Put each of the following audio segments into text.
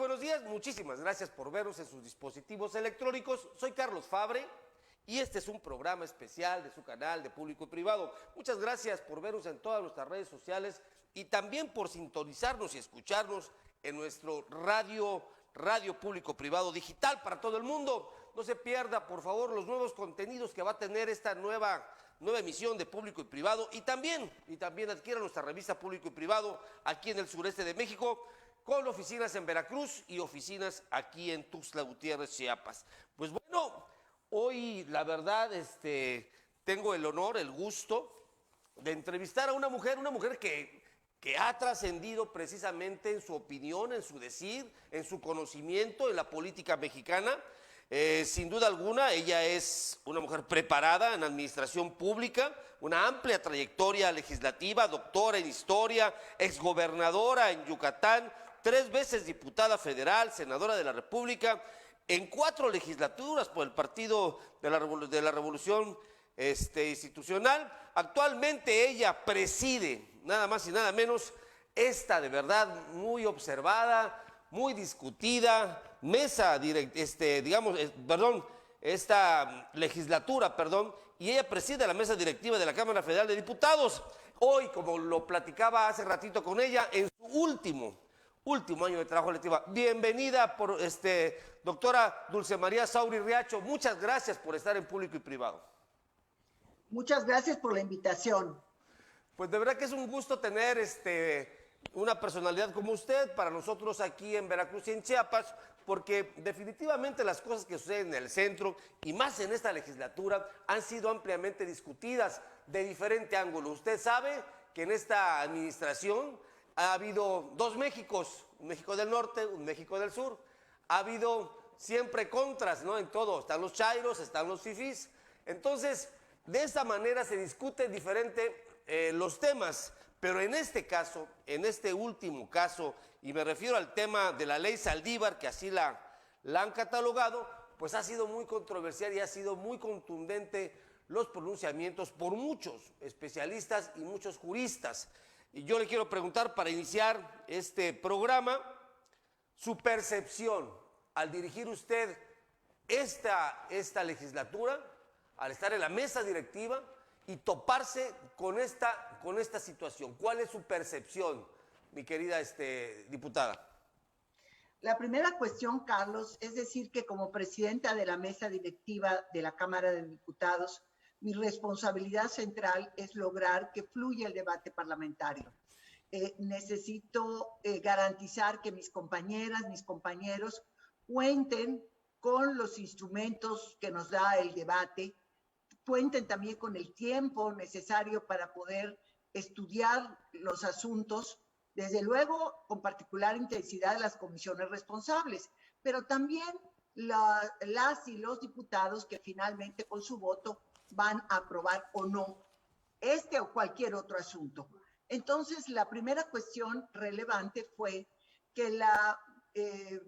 buenos días. Muchísimas gracias por vernos en sus dispositivos electrónicos. Soy Carlos Fabre y este es un programa especial de su canal de Público y Privado. Muchas gracias por vernos en todas nuestras redes sociales y también por sintonizarnos y escucharnos en nuestro radio Público Privado digital para todo el mundo. No se pierda, por favor, los nuevos contenidos que va a tener esta nueva emisión de Público y Privado y también adquiera nuestra revista Público y Privado aquí en el sureste de México, con oficinas en Veracruz y oficinas aquí en Tuxtla Gutiérrez, Chiapas. Pues bueno, hoy la verdad tengo el honor, el gusto de entrevistar a una mujer que ha trascendido precisamente en su opinión, en su decir, en su conocimiento en la política mexicana. Sin duda alguna, ella es una mujer preparada en administración pública, una amplia trayectoria legislativa, doctora en historia, exgobernadora en Yucatán, 3 veces diputada federal, senadora de la República, en 4 legislaturas por el Partido de la Revolución Institucional. Actualmente ella preside, nada más y nada menos, esta de verdad muy observada, muy discutida esta legislatura, y ella preside la mesa directiva de la Cámara Federal de Diputados. Hoy, como lo platicaba hace ratito con ella, en su último año de trabajo legislativa. Bienvenida, doctora Dulce María Sauri Riacho. Muchas gracias por estar en Público y Privado. Muchas gracias por la invitación. Pues de verdad que es un gusto tener una personalidad como usted para nosotros aquí en Veracruz y en Chiapas, porque definitivamente las cosas que suceden en el centro y más en esta legislatura han sido ampliamente discutidas de diferente ángulo. Usted sabe que en esta administración ha habido 2 Méxicos, un México del norte, un México del sur. Ha habido siempre contras, ¿no? En todo, están los chairos, están los fifís. Entonces, de esta manera se discuten diferente los temas. Pero en este caso, en este último caso, y me refiero al tema de la ley Saldívar, que así la han catalogado, pues ha sido muy controversial y ha sido muy contundente los pronunciamientos por muchos especialistas y muchos juristas. Y yo le quiero preguntar, para iniciar este programa, su percepción al dirigir usted esta legislatura, al estar en la mesa directiva y toparse con esta situación. ¿Cuál es su percepción, mi querida diputada? La primera cuestión, Carlos, es decir que como presidenta de la mesa directiva de la Cámara de Diputados, mi responsabilidad central es lograr que fluya el debate parlamentario. Necesito garantizar que mis compañeras, mis compañeros cuenten con los instrumentos que nos da el debate, cuenten también con el tiempo necesario para poder estudiar los asuntos, desde luego con particular intensidad de las comisiones responsables, pero también las y los diputados que finalmente con su voto van a aprobar o no o cualquier otro asunto. Entonces, la primera cuestión relevante fue que la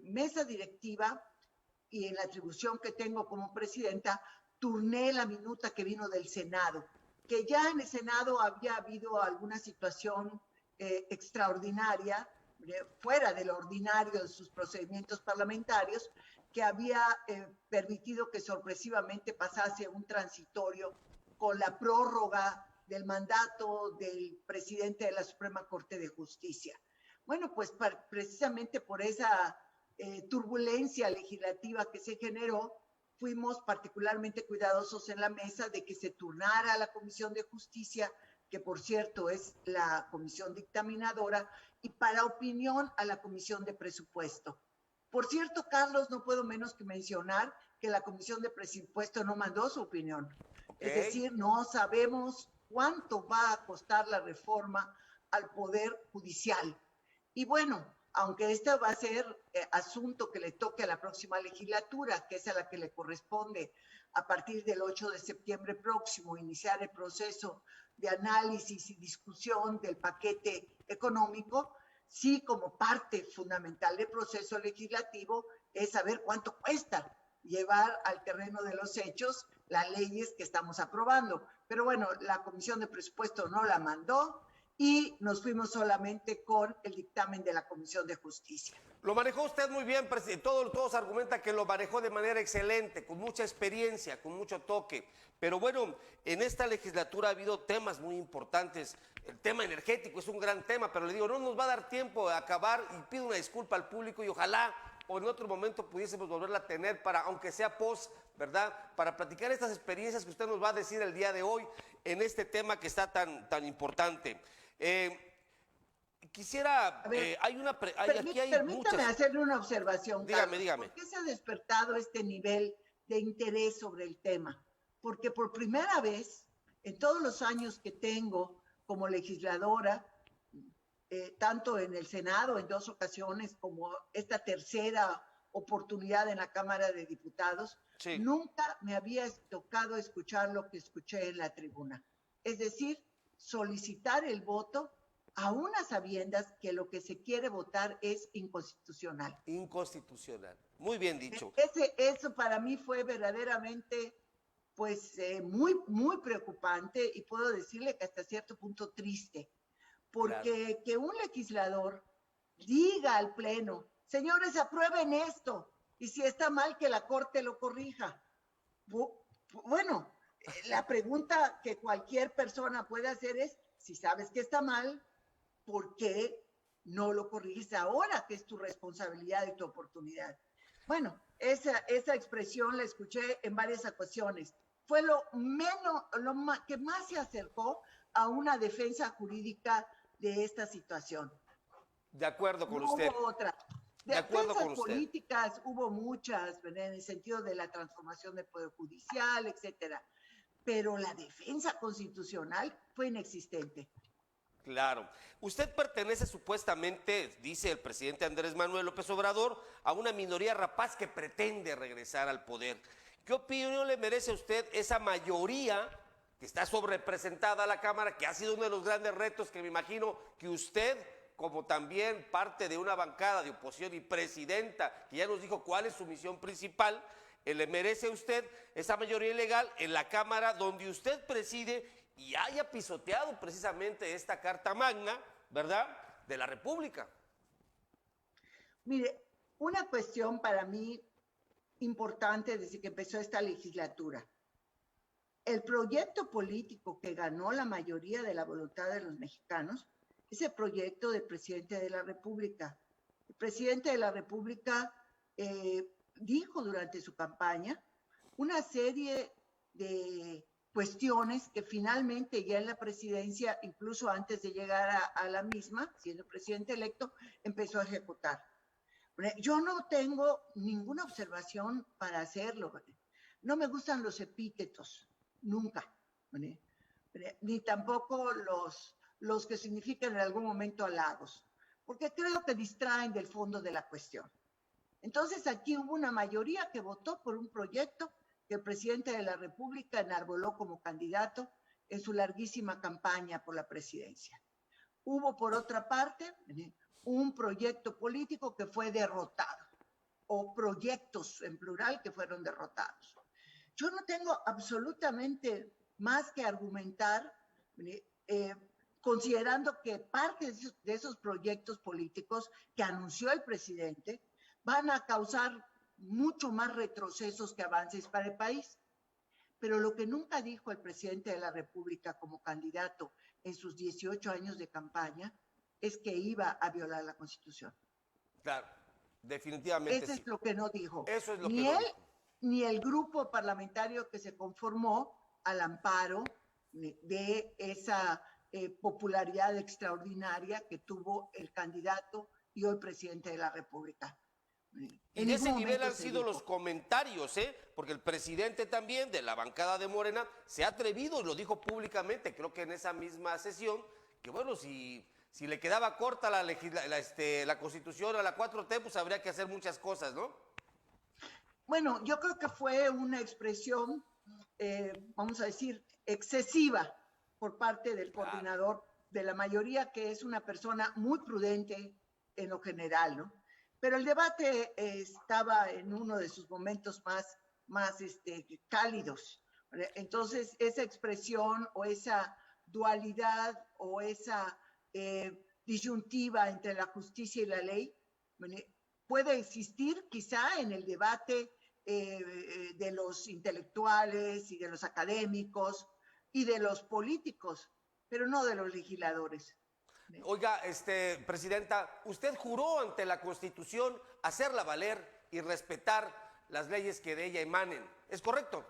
mesa directiva, y en la atribución que tengo como presidenta, turné la minuta que vino del Senado, que ya en el Senado había habido alguna situación extraordinaria, fuera de lo ordinario de sus procedimientos parlamentarios, que había permitido que sorpresivamente pasase un transitorio con la prórroga del mandato del presidente de la Suprema Corte de Justicia. Bueno, pues precisamente por esa turbulencia legislativa que se generó, fuimos particularmente cuidadosos en la mesa de que se turnara a la Comisión de Justicia, que por cierto es la comisión dictaminadora, y para opinión a la Comisión de Presupuesto. Por cierto, Carlos, no puedo menos que mencionar que la Comisión de Presupuesto no mandó su opinión. Okay. Es decir, no sabemos cuánto va a costar la reforma al Poder Judicial. Y bueno, aunque este va a ser asunto que le toque a la próxima legislatura, que es a la que le corresponde a partir del 8 de septiembre próximo iniciar el proceso de análisis y discusión del paquete económico, sí, como parte fundamental del proceso legislativo es saber cuánto cuesta llevar al terreno de los hechos las leyes que estamos aprobando. Pero bueno, la Comisión de Presupuesto no la mandó y nos fuimos solamente con el dictamen de la Comisión de Justicia. Lo manejó usted muy bien, presidente. Todos argumentan que lo manejó de manera excelente, con mucha experiencia, con mucho toque. Pero bueno, en esta legislatura ha habido temas muy importantes. El tema energético es un gran tema, pero le digo, no nos va a dar tiempo a acabar y pido una disculpa al público y ojalá o en otro momento pudiésemos volverla a tener para, aunque sea post, ¿verdad? Para platicar estas experiencias que usted nos va a decir el día de hoy en este tema que está tan importante. Quisiera, ver, aquí hay permítame muchas... hacerle una observación, Dígame, Carlos. dígame. ¿Por qué se ha despertado este nivel de interés sobre el tema? Porque por primera vez, en todos los años que tengo como legisladora, tanto en el Senado en 2 ocasiones como esta tercera oportunidad en la Cámara de Diputados, Sí. nunca me había tocado escuchar lo que escuché en la tribuna. Es decir, solicitar el voto a unas sabiendas que lo que se quiere votar es inconstitucional. Inconstitucional. Muy bien dicho. Eso para mí fue verdaderamente, pues, muy preocupante y puedo decirle que hasta cierto punto triste. Porque claro, que un legislador diga al Pleno, señores, aprueben esto, y si está mal, que la Corte lo corrija. Bueno, la pregunta que cualquier persona puede hacer es, si sabes que está mal, ¿por qué no lo corriges ahora, que es tu responsabilidad y tu oportunidad? Bueno, esa expresión la escuché en varias ocasiones. Fue lo que más se acercó a una defensa jurídica de esta situación. De acuerdo con no usted. Hubo otra. De acuerdo con usted. Políticas hubo muchas, en el sentido de la transformación del Poder Judicial, etcétera. Pero la defensa constitucional fue inexistente. Claro. Usted pertenece supuestamente, dice el presidente Andrés Manuel López Obrador, a una minoría rapaz que pretende regresar al poder. ¿Qué opinión le merece a usted esa mayoría que está sobrerepresentada a la Cámara, que ha sido uno de los grandes retos que me imagino que usted, como también parte de una bancada de oposición y presidenta, que ya nos dijo cuál es su misión principal, le merece a usted esa mayoría legal en la Cámara donde usted preside y haya pisoteado precisamente esta Carta Magna, ¿verdad?, de la República? Mire, una cuestión para mí importante desde que empezó esta legislatura. El proyecto político que ganó la mayoría de la voluntad de los mexicanos es el proyecto del presidente de la República. El presidente de la República dijo durante su campaña una serie de cuestiones que finalmente ya en la presidencia, incluso antes de llegar a la misma, siendo presidente electo, empezó a ejecutar. Yo no tengo ninguna observación para hacerlo. No me gustan los epítetos, nunca. Ni tampoco los que significan en algún momento halagos, porque creo que distraen del fondo de la cuestión. Entonces aquí hubo una mayoría que votó por un proyecto que el presidente de la República enarboló como candidato en su larguísima campaña por la presidencia. Hubo, por otra parte, un proyecto político que fue derrotado, o proyectos en plural que fueron derrotados. Yo no tengo absolutamente más que argumentar, considerando que parte de esos proyectos políticos que anunció el presidente van a causar mucho más retrocesos que avances para el país. Pero lo que nunca dijo el presidente de la República como candidato en sus 18 años de campaña es que iba a violar la Constitución. Claro, definitivamente Eso sí. es lo que no dijo. Eso es lo ni que él, no dijo. Ni el grupo parlamentario que se conformó al amparo de esa popularidad extraordinaria que tuvo el candidato y hoy presidente de la República. Y de ese nivel han sido los comentarios, porque el presidente también de la bancada de Morena se ha atrevido y lo dijo públicamente, creo que en esa misma sesión, que bueno, si le quedaba corta la Constitución a la 4T, pues habría que hacer muchas cosas, ¿no? Bueno, yo creo que fue una expresión, vamos a decir, excesiva por parte del coordinador de la mayoría, que es una persona muy prudente en lo general, ¿no? Pero el debate estaba en uno de sus momentos más cálidos. Entonces, esa expresión o esa dualidad o esa disyuntiva entre la justicia y la ley, puede existir quizá en el debate de los intelectuales y de los académicos y de los políticos, pero no de los legisladores. Oiga, presidenta, usted juró ante la Constitución hacerla valer y respetar las leyes que de ella emanen. ¿Es correcto?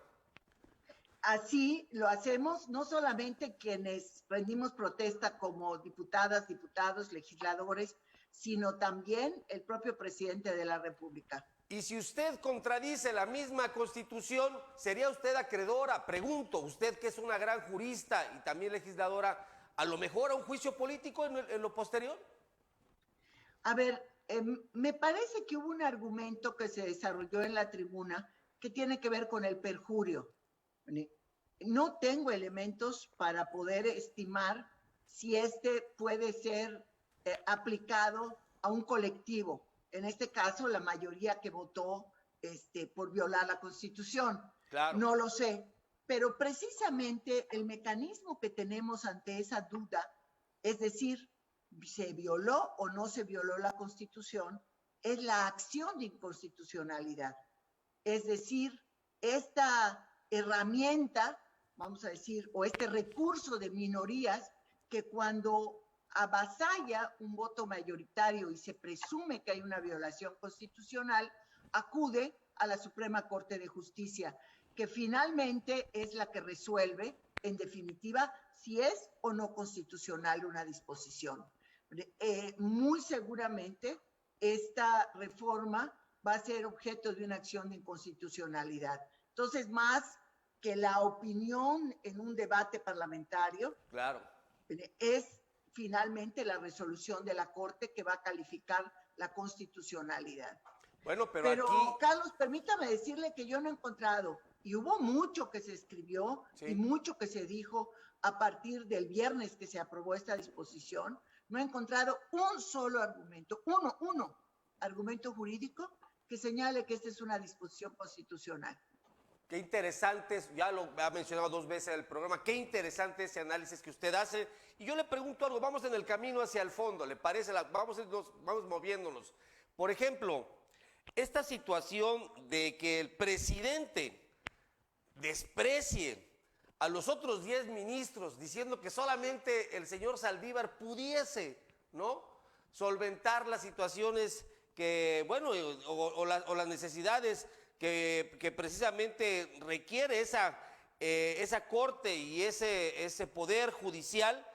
Así lo hacemos no solamente quienes rendimos protesta como diputadas, diputados, legisladores, sino también el propio presidente de la República. Y si usted contradice la misma Constitución, ¿sería usted acreedora? Pregunto, usted que es una gran jurista y también legisladora, ¿a lo mejor a un juicio político en lo posterior? A ver, me parece que hubo un argumento que se desarrolló en la tribuna que tiene que ver con el perjurio. No tengo elementos para poder estimar si puede ser aplicado a un colectivo. En este caso, la mayoría que votó por violar la Constitución. Claro. No lo sé, pero precisamente el mecanismo que tenemos ante esa duda, es decir, ¿se violó o no se violó la Constitución?, es la acción de inconstitucionalidad. Es decir, esta herramienta, vamos a decir, o este recurso de minorías que cuando avasalla un voto mayoritario y se presume que hay una violación constitucional, acude a la Suprema Corte de Justicia, que finalmente es la que resuelve, en definitiva, si es o no constitucional una disposición. Muy seguramente esta reforma va a ser objeto de una acción de inconstitucionalidad. Entonces, más que la opinión en un debate parlamentario, claro, es finalmente la resolución de la Corte que va a calificar la constitucionalidad. Bueno, pero aquí... Carlos, permítame decirle que yo no he encontrado, y hubo mucho que se escribió y mucho que se dijo a partir del viernes que se aprobó esta disposición, no he encontrado un solo argumento, uno argumento jurídico que señale que esta es una disposición constitucional. Qué interesante, ya lo ha mencionado 2 veces en el programa, qué interesante ese análisis que usted hace. Y yo le pregunto algo, vamos en el camino hacia el fondo, ¿le parece? Vamos moviéndonos. Por ejemplo, esta situación de que el presidente desprecie a los otros 10 ministros diciendo que solamente el señor Saldívar pudiese, ¿no?, solventar las situaciones que, bueno, o las necesidades que precisamente requiere esa corte y ese poder judicial,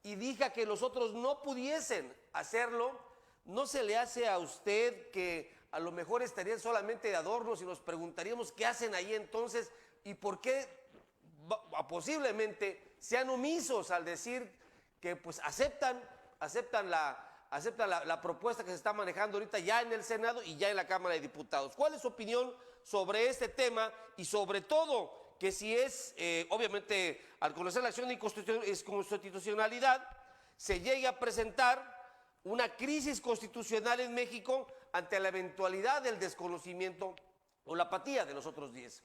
y diga que los otros no pudiesen hacerlo. ¿No se le hace a usted que a lo mejor estarían solamente de adornos y nos preguntaríamos qué hacen ahí entonces y por qué posiblemente sean omisos al decir que pues aceptan la propuesta que se está manejando ahorita ya en el Senado y ya en la Cámara de Diputados? ¿Cuál es su opinión sobre este tema? Y sobre todo, que si es, obviamente, al conocer la acción de inconstitucionalidad, se llegue a presentar una crisis constitucional en México ante la eventualidad del desconocimiento o la apatía de los otros 10.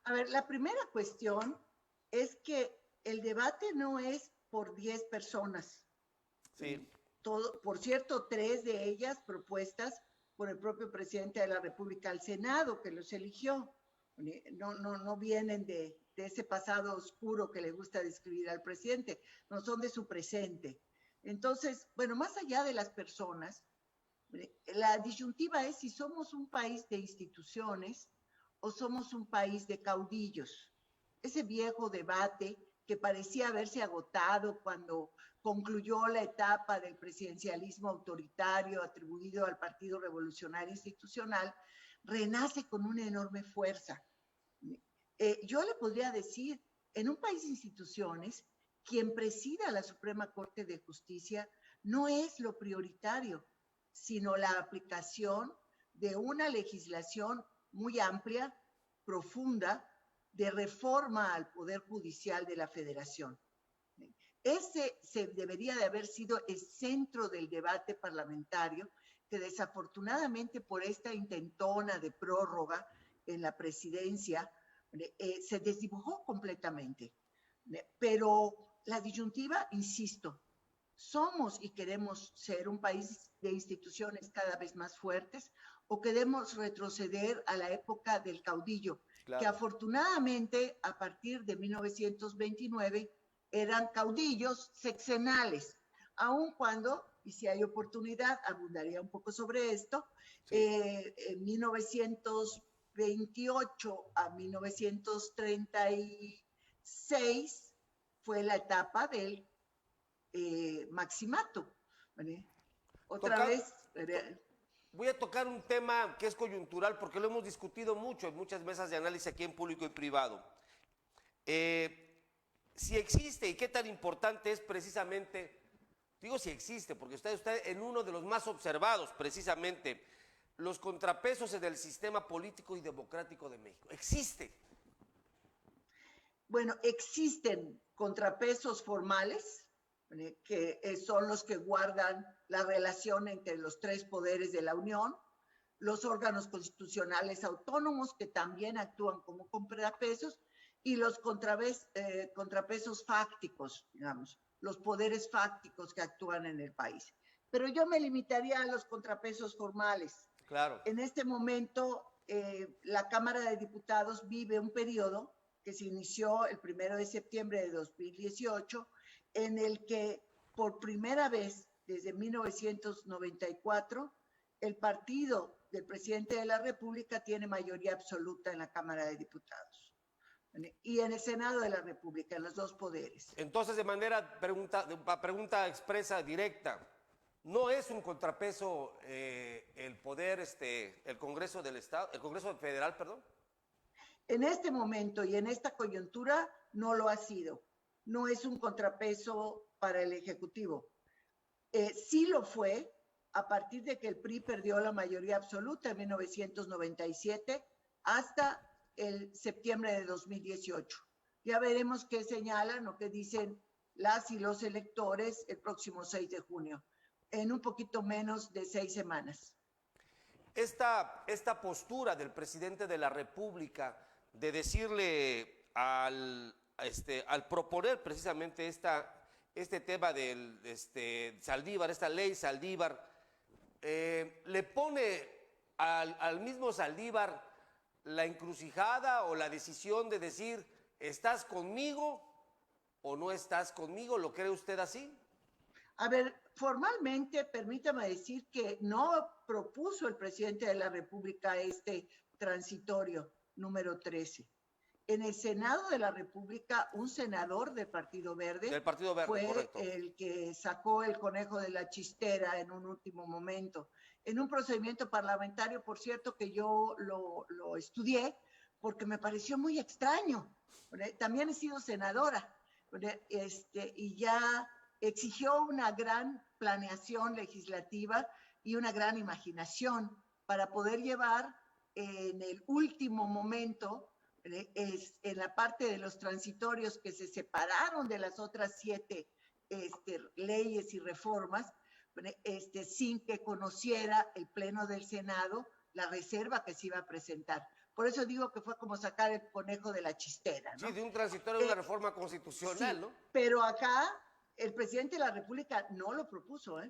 A ver, la primera cuestión es que el debate no es por 10 personas. Sí. Por cierto, 3 de ellas propuestas por el propio presidente de la República al Senado, que los eligió. No vienen de ese pasado oscuro que le gusta describir al presidente, no son de su presente. Entonces, bueno, más allá de las personas, la disyuntiva es si somos un país de instituciones o somos un país de caudillos. Ese viejo debate que parecía haberse agotado cuando concluyó la etapa del presidencialismo autoritario atribuido al Partido Revolucionario Institucional, renace con una enorme fuerza. Yo le podría decir, en un país de instituciones, quien presida la Suprema Corte de Justicia no es lo prioritario, sino la aplicación de una legislación muy amplia, profunda, de reforma al Poder Judicial de la Federación. Ese debería de haber sido el centro del debate parlamentario, que desafortunadamente por esta intentona de prórroga en la presidencia se desdibujó completamente. Pero la disyuntiva, insisto, somos y queremos ser un país de instituciones cada vez más fuertes o queremos retroceder a la época del caudillo, Claro. que afortunadamente a partir de 1929 eran caudillos sexenales, aun cuando, y si hay oportunidad, abundaría un poco sobre esto, Sí. En 1928 a 1936 fue la etapa del maximato. ¿Vale? Otra Toca- vez, Voy a tocar un tema que es coyuntural porque lo hemos discutido mucho en muchas mesas de análisis aquí en público y privado. Si existe y qué tan importante es precisamente, digo si existe, porque usted está en uno de los más observados precisamente, los contrapesos en el sistema político y democrático de México. ¿Existe? bueno, existen contrapesos formales, ¿vale? Que son los que guardan la relación entre los tres poderes de la Unión, los órganos constitucionales autónomos que también actúan como contrapesos y los contrapesos fácticos, digamos, los poderes fácticos que actúan en el país. Pero yo me limitaría a los contrapesos formales. Claro. En este momento, la Cámara de Diputados vive un periodo que se inició el 1 de septiembre de 2018, en el que por primera vez desde 1994 el partido del presidente de la República tiene mayoría absoluta en la Cámara de Diputados y en el Senado de la República, en los dos poderes. Entonces, de manera pregunta expresa, directa, ¿no es un contrapeso el poder, el Congreso del Estado, el Congreso Federal, perdón? En este momento y en esta coyuntura no lo ha sido. No es un contrapeso para el Ejecutivo. Sí lo fue a partir de que el PRI perdió la mayoría absoluta en 1997 hasta el septiembre de 2018. Ya veremos qué señalan o qué dicen las y los electores el próximo 6 de junio, en un poquito menos de 6 semanas. Esta postura del presidente de la República de decirle al proponer precisamente este tema del Saldívar, esta ley Saldívar, le pone al mismo Saldívar la encrucijada o la decisión de decir, ¿estás conmigo o no estás conmigo? ¿Lo cree usted así? A ver, formalmente, permítame decir que no propuso el presidente de la República este transitorio número 13. En el Senado de la República, un senador del Partido Verde, fue correcto, el que sacó el conejo de la chistera en un último momento. En un procedimiento parlamentario, por cierto, que yo lo estudié porque me pareció muy extraño. También he sido senadora y ya exigió una gran planeación legislativa y una gran imaginación para poder llevar en el último momento, en la parte de los transitorios que se separaron de las otras 7 leyes y reformas, sin que conociera el Pleno del Senado la reserva que se iba a presentar. Por eso digo que fue como sacar el conejo de la chistera, ¿no? Sí, de un transitorio de una reforma constitucional, sí, ¿no? Pero acá el presidente de la República no lo propuso,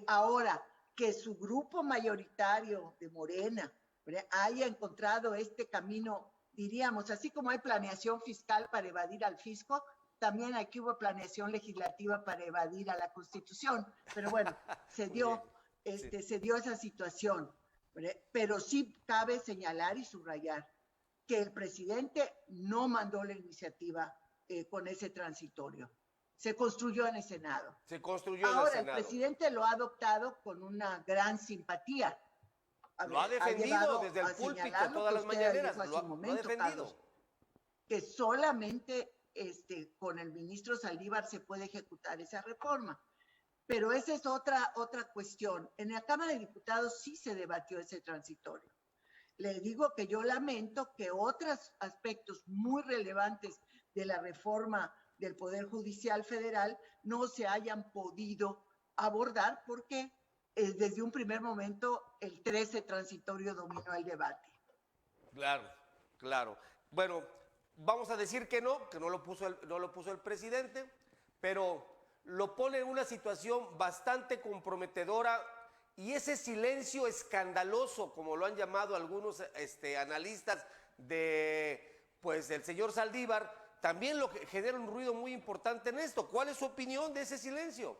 ahora, que su grupo mayoritario de Morena haya encontrado este camino, diríamos, así como hay planeación fiscal para evadir al fisco, también aquí hubo planeación legislativa para evadir a la Constitución. Pero bueno, se dio esa situación. Pero sí cabe señalar y subrayar que el presidente no mandó la iniciativa con ese transitorio. Se construyó en el Senado. Se construyó Ahora, en el Senado. El presidente lo ha adoptado con una gran simpatía. Lo ha defendido desde el púlpito todas las mañaneras. Lo ha defendido. Carlos, que solamente con el ministro Saldívar se puede ejecutar esa reforma. Pero esa es otra cuestión. En la Cámara de Diputados sí se debatió ese transitorio. Le digo que yo lamento que otros aspectos muy relevantes de la reforma del Poder Judicial Federal no se hayan podido abordar porque desde un primer momento el 13 transitorio dominó el debate. Claro, claro. Bueno, vamos a decir que no lo puso el presidente, pero lo pone en una situación bastante comprometedora y ese silencio escandaloso, como lo han llamado algunos analistas del señor Saldívar, también lo que genera un ruido muy importante en esto. ¿Cuál es su opinión de ese silencio?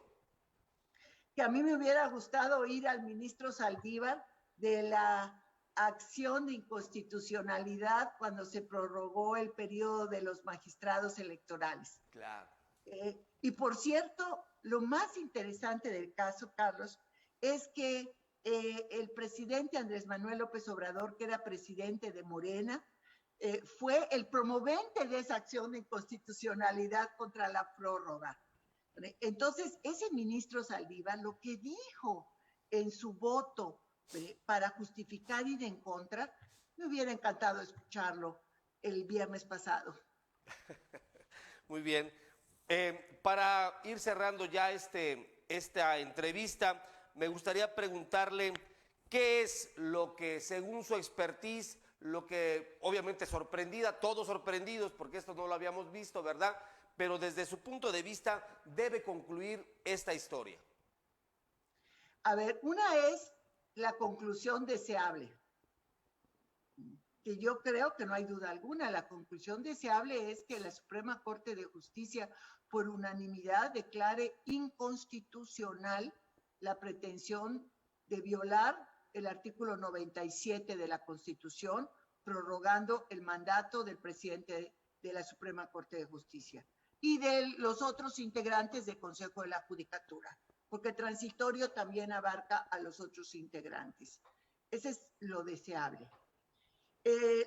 Que a mí me hubiera gustado oír al ministro Saldívar de la acción de inconstitucionalidad cuando se prorrogó el periodo de los magistrados electorales. Claro. Y por cierto, lo más interesante del caso, Carlos, es que el presidente Andrés Manuel López Obrador, que era presidente de Morena, fue el promovente de esa acción de inconstitucionalidad contra la prórroga. Entonces, ese ministro Saldívar lo que dijo en su voto para justificar ir en contra, me hubiera encantado escucharlo el viernes pasado. Muy bien. Para ir cerrando ya esta entrevista, me gustaría preguntarle qué es lo que, según su expertise, lo que obviamente sorprendida, todos sorprendidos porque esto no lo habíamos visto, ¿verdad? Pero desde su punto de vista debe concluir esta historia. A ver, una es la conclusión deseable, que yo creo que no hay duda alguna. La conclusión deseable es que la Suprema Corte de Justicia, por unanimidad, declare inconstitucional la pretensión de violar el artículo 97 de la Constitución, prorrogando el mandato del presidente de la Suprema Corte de Justicia y de los otros integrantes del Consejo de la Judicatura, porque transitorio también abarca a los otros integrantes. Ese es lo deseable.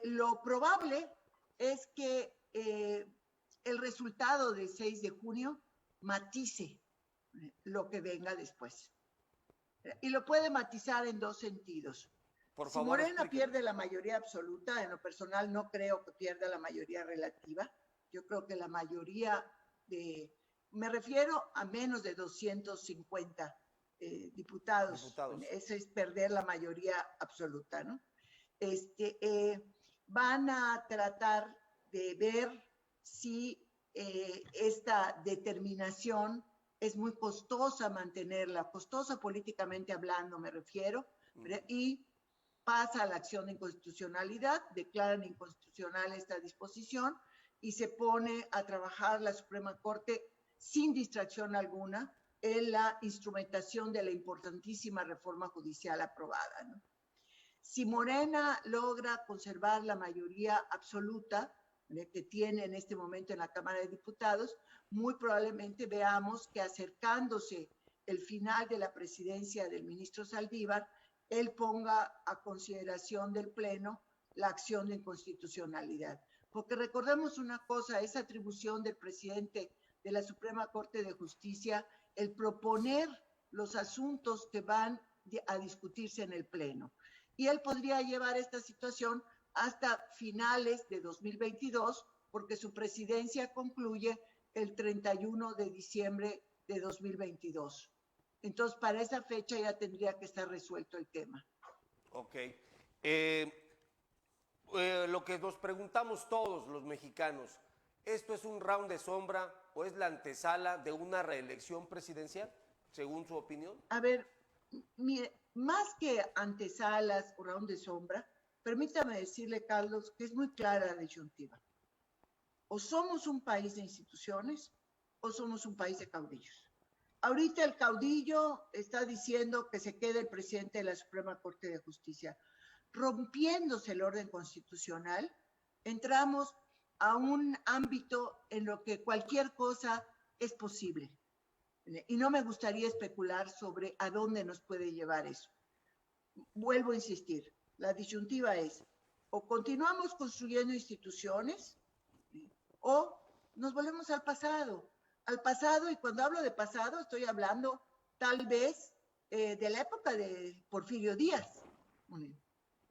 Lo probable es que el resultado del 6 de junio matice lo que venga después. Y lo puede matizar en dos sentidos. Por si favor, Morena explíqueme. pierde la mayoría absoluta, en lo personal no creo que pierda la mayoría relativa. Yo creo que la mayoría me refiero a menos de 250 diputados. Ese es perder la mayoría absoluta, ¿no? Van a tratar de ver si esta determinación es muy costosa mantenerla, costosa políticamente hablando me refiero, y pasa a la acción de inconstitucionalidad, declaran inconstitucional esta disposición y se pone a trabajar la Suprema Corte sin distracción alguna en la instrumentación de la importantísima reforma judicial aprobada, ¿no? Si Morena logra conservar la mayoría absoluta que tiene en este momento en la Cámara de Diputados, muy probablemente veamos que acercándose el final de la presidencia del ministro Saldívar, él ponga a consideración del Pleno la acción de inconstitucionalidad. Porque recordemos una cosa, esa atribución del presidente de la Suprema Corte de Justicia, el proponer los asuntos que van a discutirse en el Pleno. Y él podría llevar esta situación hasta finales de 2022, porque su presidencia concluye el 31 de diciembre de 2022. Entonces, para esa fecha ya tendría que estar resuelto el tema. Ok. Lo que nos preguntamos todos los mexicanos, ¿esto es un round de sombra o es la antesala de una reelección presidencial, según su opinión? A ver, mire, más que antesalas o round de sombra, permítame decirle, Carlos, que es muy clara la disyuntiva. O somos un país de instituciones o somos un país de caudillos. Ahorita el caudillo está diciendo que se quede el presidente de la Suprema Corte de Justicia. Rompiéndose el orden constitucional, entramos a un ámbito en lo que cualquier cosa es posible. Y no me gustaría especular sobre a dónde nos puede llevar eso. Vuelvo a insistir, la disyuntiva es o continuamos construyendo instituciones o nos volvemos al pasado, y cuando hablo de pasado estoy hablando tal vez de la época de Porfirio Díaz.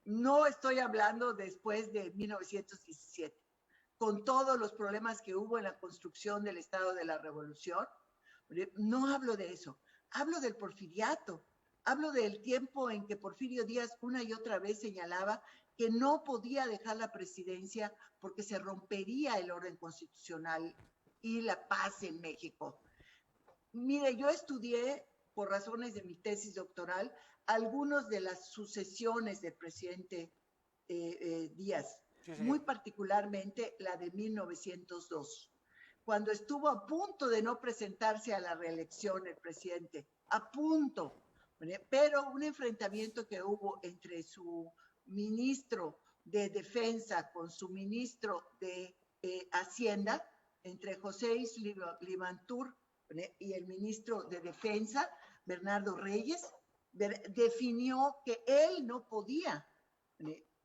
No estoy hablando después de 1917, con todos los problemas que hubo en la construcción del Estado de la Revolución. No hablo de eso, hablo del porfiriato, Hablo del tiempo en que Porfirio Díaz una y otra vez señalaba que no podía dejar la presidencia porque se rompería el orden constitucional y la paz en México. Mire, yo estudié, por razones de mi tesis doctoral, algunas de las sucesiones del presidente Díaz, Sí, muy señor. particularmente la de 1902, cuando estuvo a punto de no presentarse a la reelección el presidente, a punto, pero un enfrentamiento que hubo entre su ministro de Defensa con su ministro de Hacienda, entre José Limantur y el ministro de Defensa, Bernardo Reyes, definió que él no podía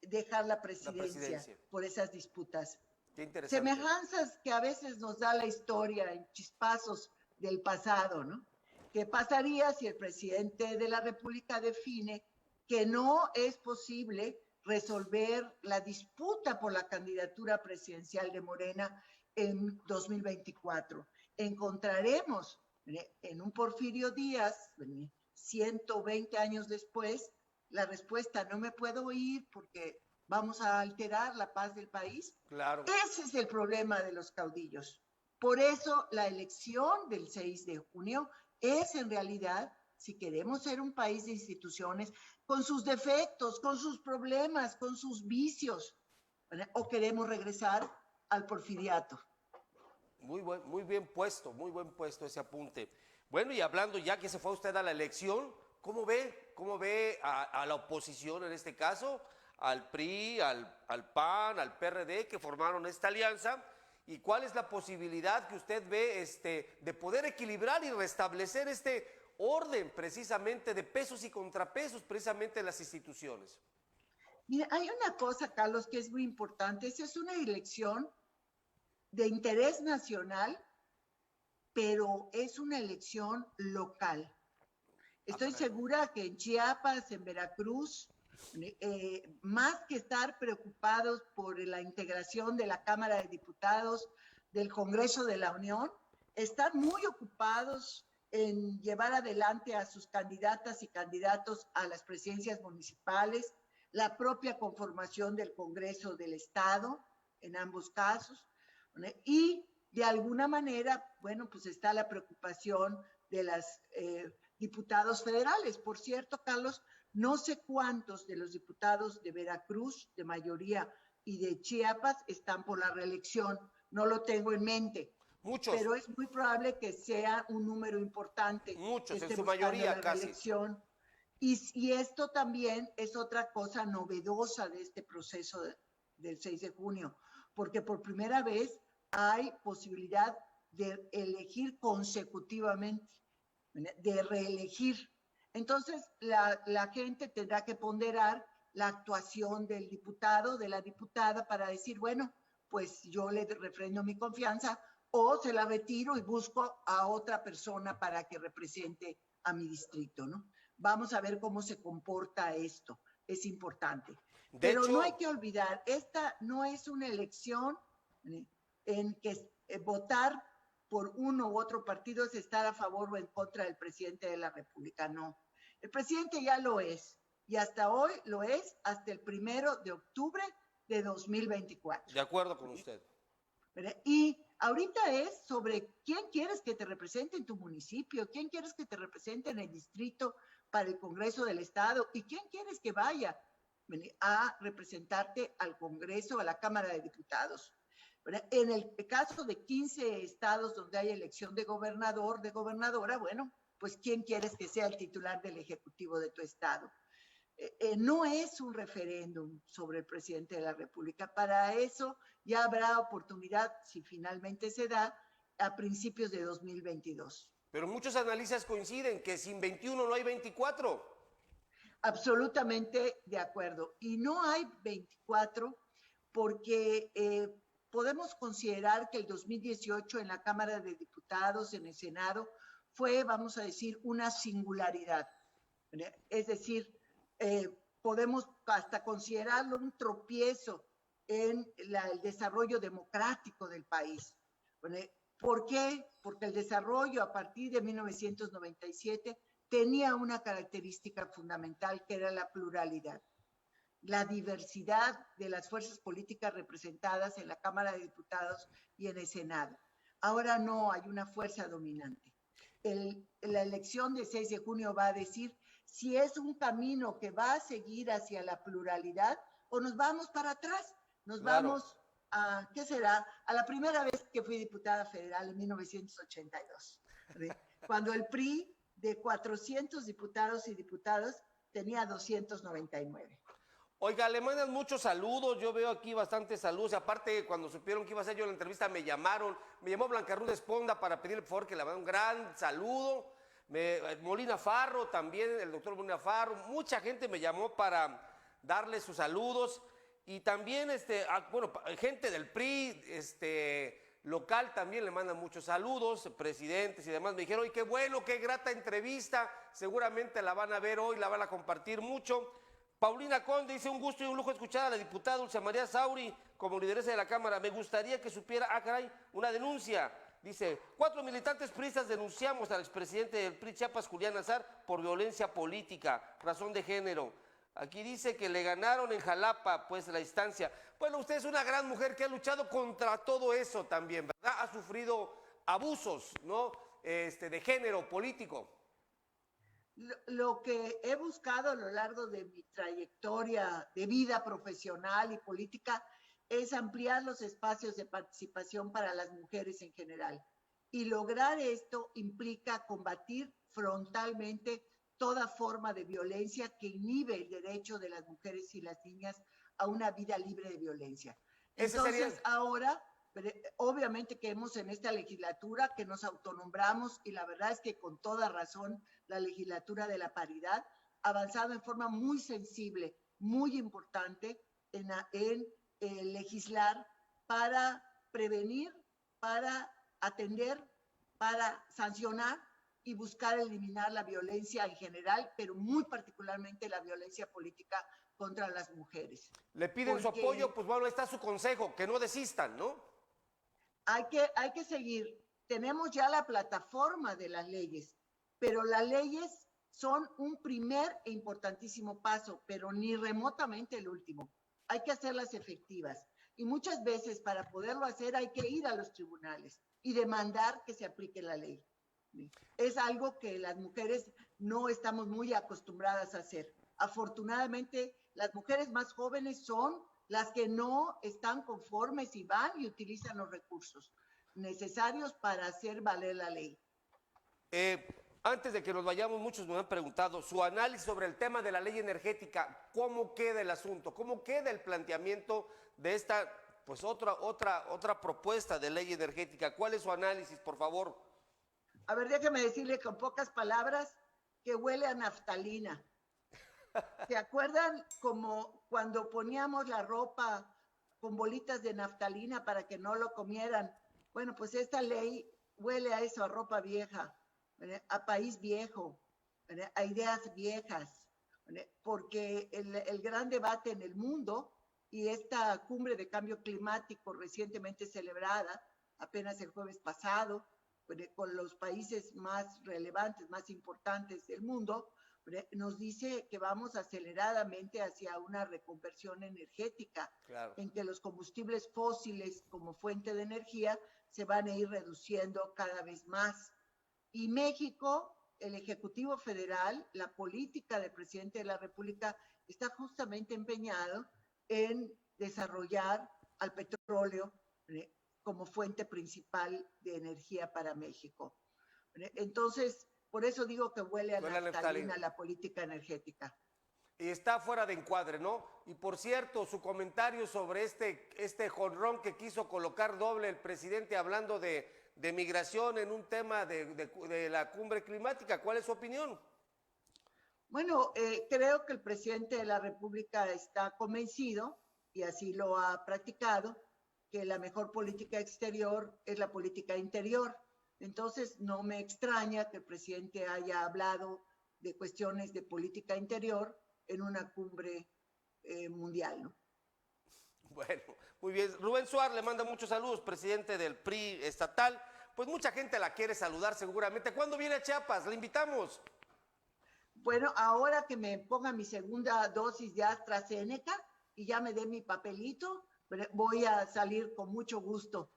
dejar la presidencia por esas disputas. Qué interesante. Semejanzas que a veces nos da la historia en chispazos del pasado, ¿no? ¿Qué pasaría si el presidente de la República define que no es posible resolver la disputa por la candidatura presidencial de Morena en 2024? Encontraremos en un Porfirio Díaz, 120 años después, la respuesta: no me puedo ir porque vamos a alterar la paz del país. Claro. Ese es el problema de los caudillos. Por eso la elección del 6 de junio es en realidad, si queremos ser un país de instituciones, con sus defectos, con sus problemas, con sus vicios, ¿verdad? O queremos regresar al porfiriato. Muy buen puesto, muy buen puesto ese apunte. Bueno, y hablando ya que se fue usted a la elección, ¿cómo ve a la oposición en este caso? Al PRI, al PAN, al PRD, que formaron esta alianza, y cuál es la posibilidad que usted ve de poder equilibrar y restablecer este orden precisamente de pesos y contrapesos precisamente en las instituciones. Mira, hay una cosa, Carlos, que es muy importante. Esa es una elección de interés nacional, pero es una elección local. Estoy segura que en Chiapas, en Veracruz, más que estar preocupados por la integración de la Cámara de Diputados, del Congreso de la Unión, están muy ocupados en llevar adelante a sus candidatas y candidatos a las presidencias municipales, la propia conformación del Congreso del Estado, en ambos casos, y de alguna manera, bueno, pues está la preocupación de las diputados federales. Por cierto, Carlos, no sé cuántos de los diputados de Veracruz, de mayoría, y de Chiapas están por la reelección. No lo tengo en mente. Muchos. Pero es muy probable que sea un número importante. Muchos, en su mayoría la casi. reelección. Y esto también es otra cosa novedosa de este proceso del 6 de junio, porque por primera vez hay posibilidad de elegir consecutivamente, de reelegir. Entonces, la gente tendrá que ponderar la actuación del diputado, de la diputada, para decir, bueno, pues yo le refrendo mi confianza o se la retiro y busco a otra persona para que represente a mi distrito, ¿no? Vamos a ver cómo se comporta esto, es importante. Pero no hay que olvidar, esta no es una elección en que votar por uno u otro partido es estar a favor o en contra del presidente de la República, no. El presidente ya lo es, y hasta hoy lo es, hasta el 1 de octubre de 2024. De acuerdo con usted. Y ahorita es sobre quién quieres que te represente en tu municipio, quién quieres que te represente en el distrito para el Congreso del Estado y quién quieres que vaya a representarte al Congreso, a la Cámara de Diputados. En el caso de 15 estados donde hay elección de gobernador, de gobernadora, bueno, pues quién quieres que sea el titular del Ejecutivo de tu estado. No es un referéndum sobre el presidente de la República. Para eso ya habrá oportunidad, si finalmente se da, a principios de 2022. Pero muchos analistas coinciden que sin 21 no hay 24. Absolutamente de acuerdo. Y no hay 24 porque podemos considerar que el 2018 en la Cámara de Diputados, en el Senado, fue, vamos a decir, una singularidad. Es decir, podemos hasta considerarlo un tropiezo en el desarrollo democrático del país. ¿Por qué? Porque el desarrollo a partir de 1997 tenía una característica fundamental que era la pluralidad, la diversidad de las fuerzas políticas representadas en la Cámara de Diputados y en el Senado. Ahora no hay una fuerza dominante. La elección de 6 de junio va a decir si es un camino que va a seguir hacia la pluralidad o nos vamos para atrás, nos vamos a, ¿qué será? A la primera vez que fui diputada federal en 1982, cuando el PRI de 400 diputados y diputadas tenía 299. Oiga, le mandan muchos saludos, yo veo aquí bastantes saludos, y aparte cuando supieron que iba a hacer yo la entrevista me llamaron, me llamó Blanca Ruth Esponda para pedirle por favor que le mande un gran saludo, Molina Farro también, el doctor Molina Farro, mucha gente me llamó para darle sus saludos, y también, bueno, gente del PRI, local también le mandan muchos saludos, presidentes y demás, me dijeron, ¡ay, qué bueno, qué grata entrevista! Seguramente la van a ver hoy, la van a compartir mucho. Paulina Conde dice, un gusto y un lujo escuchar a la diputada Dulce María Sauri como lideresa de la Cámara. Me gustaría que supiera, caray, una denuncia. Dice, 4 militantes priistas denunciamos al expresidente del PRI Chiapas, Julián Azar, por violencia política, razón de género. Aquí dice que le ganaron en Jalapa, pues, la instancia. Bueno, usted es una gran mujer que ha luchado contra todo eso también, ¿verdad? Ha sufrido abusos, ¿no? De género político. Lo que he buscado a lo largo de mi trayectoria de vida profesional y política es ampliar los espacios de participación para las mujeres en general. Y lograr esto implica combatir frontalmente toda forma de violencia que inhibe el derecho de las mujeres y las niñas a una vida libre de violencia. Entonces, ahora, obviamente que hemos en esta legislatura que nos autonombramos, y la verdad es que con toda razón la legislatura de la paridad ha avanzado en forma muy sensible, muy importante en legislar para prevenir, para atender, para sancionar y buscar eliminar la violencia en general, pero muy particularmente la violencia política contra las mujeres. Le piden su apoyo, pues bueno, ahí está su consejo, que no desistan, ¿no? Hay que seguir. Tenemos ya la plataforma de las leyes, pero las leyes son un primer e importantísimo paso, pero ni remotamente el último. Hay que hacerlas efectivas. Y muchas veces para poderlo hacer hay que ir a los tribunales y demandar que se aplique la ley. Es algo que las mujeres no estamos muy acostumbradas a hacer. Afortunadamente, las mujeres más jóvenes son las que no están conformes y van y utilizan los recursos necesarios para hacer valer la ley. Antes de que nos vayamos, muchos nos han preguntado su análisis sobre el tema de la ley energética. ¿Cómo queda el asunto? ¿Cómo queda el planteamiento de esta, pues otra propuesta de ley energética? ¿Cuál es su análisis, por favor? A ver, déjeme decirle con pocas palabras que huele a naftalina. ¿Se acuerdan como cuando poníamos la ropa con bolitas de naftalina para que no lo comieran? Bueno, pues esta ley huele a eso, a ropa vieja, a país viejo, a ideas viejas, porque el gran debate en el mundo y esta cumbre de cambio climático recientemente celebrada, apenas el jueves pasado, con los países más relevantes, más importantes del mundo, nos dice que vamos aceleradamente hacia una reconversión energética, claro, en que los combustibles fósiles como fuente de energía se van a ir reduciendo cada vez más. Y México, el Ejecutivo Federal, la política del presidente de la República está justamente empeñado en desarrollar al petróleo como fuente principal de energía para México. Entonces, por eso digo que huele a naftalina la política energética. Y está fuera de encuadre, ¿no? Y por cierto, su comentario sobre este jonrón que quiso colocar doble el presidente hablando de migración en un tema de la cumbre climática, ¿cuál es su opinión? Bueno, creo que el presidente de la República está convencido, y así lo ha practicado, que la mejor política exterior es la política interior. Entonces, no me extraña que el presidente haya hablado de cuestiones de política interior en una cumbre mundial, ¿no? Bueno, muy bien. Rubén Suárez le manda muchos saludos, presidente del PRI estatal. Pues mucha gente la quiere saludar seguramente. ¿Cuándo viene a Chiapas? Le invitamos. Bueno, ahora que me ponga mi segunda dosis de AstraZeneca y ya me dé mi papelito, voy a salir con mucho gusto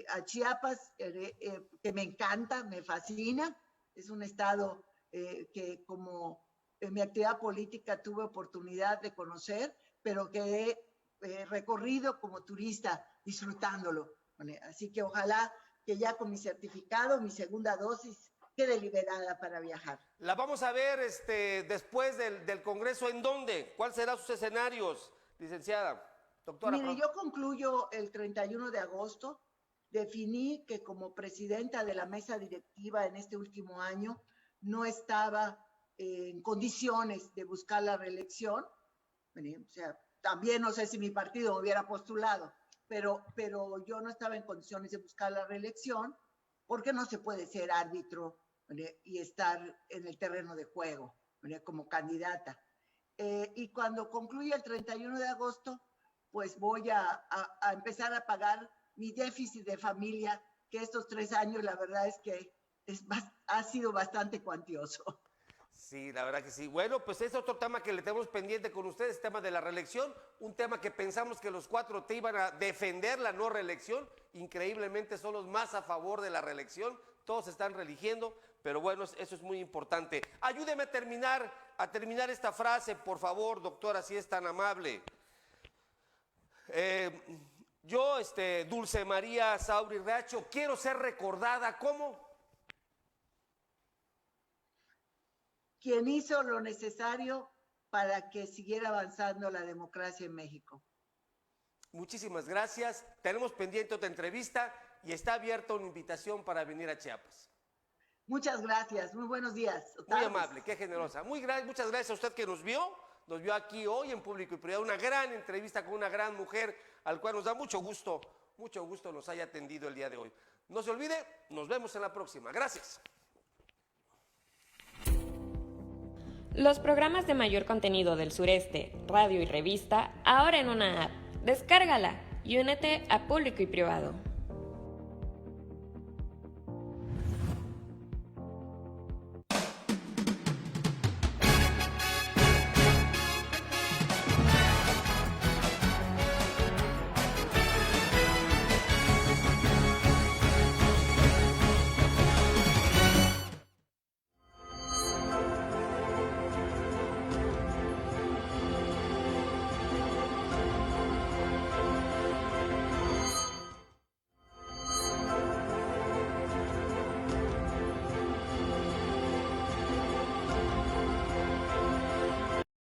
a Chiapas, que me encanta, me fascina. Es un estado que como en mi actividad política tuve oportunidad de conocer, pero que he recorrido como turista disfrutándolo. Así que ojalá que ya con mi certificado, mi segunda dosis, quede liberada para viajar. La vamos a ver después del Congreso. ¿En dónde? ¿Cuáles serán sus escenarios, licenciada? Doctora. Mire, yo concluyo el 31 de agosto. Definí que como presidenta de la mesa directiva en este último año no estaba en condiciones de buscar la reelección. O sea, también no sé si mi partido me hubiera postulado, pero yo no estaba en condiciones de buscar la reelección porque no se puede ser árbitro y estar en el terreno de juego como candidata. Y cuando concluya el 31 de agosto, pues voy a empezar a pagar mi déficit de familia, que estos 3 años la verdad es que ha sido bastante cuantioso. Sí, la verdad que sí. Bueno, pues es otro tema que le tenemos pendiente con ustedes, el tema de la reelección, un tema que pensamos que los 4T iban a defender la no reelección, increíblemente son los más a favor de la reelección, todos se están reeligiendo, pero bueno, eso es muy importante. Ayúdeme a terminar esta frase, por favor, doctora, si es tan amable. Yo, Dulce María Sauri Racho, quiero ser recordada como quien hizo lo necesario para que siguiera avanzando la democracia en México. Muchísimas gracias. Tenemos pendiente otra entrevista y está abierta una invitación para venir a Chiapas. Muchas gracias. Muy buenos días. Muy amable, qué generosa. Muchas gracias a usted que nos vio aquí hoy en Público y Privado, una gran entrevista con una gran mujer, al cual nos da mucho gusto nos haya atendido el día de hoy. No se olvide, nos vemos en la próxima. Gracias. Los programas de mayor contenido del Sureste, radio y revista, ahora en una app. Descárgala y únete a Público y Privado.